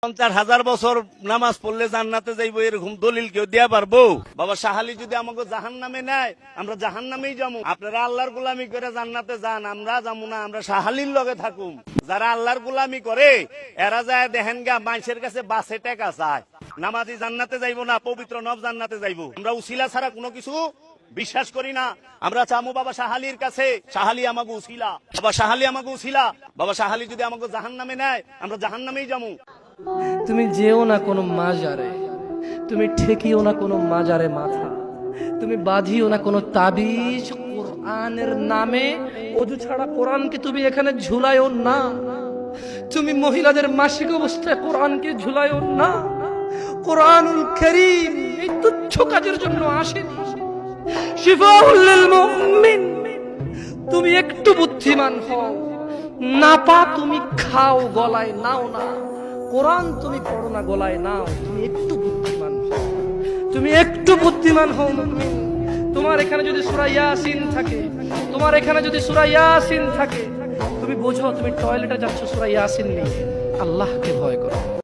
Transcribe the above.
50,000 বছর নামাজ পড়লে জান্নাতে যাইবো এরকম দলিল কেউ দেয়া পারবো? বাবা শাহালি যদি আমাকে জাহান্নামে নেয়, আমরা জাহান্নামেই যাবো। আপনারা আল্লাহর গোলামি করে জান্নাতে যান, আমরা যাবো না, আমরা শাহালির লগে থাকুম। যারা আল্লাহর গোলামি করে এরা যায় দেখেন গা মানুষের কাছে বাসে টাকা চায়। নামাজি জান্নাতে যাইবো না, পবিত্র নব জান্নাতে যাইবো। আমরা উসিলা ছাড়া কোনো কিছু বিশ্বাস করি না। আমরা চামু বাবা শাহালির কাছে, শাহালি আমাকে উসিলা, বাবা শাহালি আমাকে উসিলা। বাবা শাহালি যদি আমাকে জাহান্নামে নেয়, আমরা জাহান্নামেই যাবো। তুমি যেও না কোনো মাজারে, তুমি ঠেকিও না কোনো মাজারে মাথা, তুমি বাঁধিও না কোনো তাবিজ। কোরআনের নামে ওযু ছাড়া কোরআনকে তুমি এখানে ঝুলাইও না। তুমি মহিলাদের মাসিক অবস্থায় কোরআনকে ঝুলাইও না। কোরআনুল কারীম এই তুচ্ছ কাজের জন্য আসেনি। শিফাউল লিল মুমিন। তুমি একটু বুদ্ধিমান হও, না পা তুমি খাও, গলায় নাও না। কোরআন তুমি পড়ো না, গলায় নাও। তুমি একটু বুদ্ধিমান হও, তুমি একটু বুদ্ধিমান হও মুমিন। তোমার এখানে যদি সূরা ইয়াসিন থাকে, তোমার এখানে যদি সূরা ইয়াসিন থাকে, তুমি বোঝো তুমি টয়লেটে যাচ্ছ সূরা ইয়াসিন নিয়ে। আল্লাহকে ভয় করো।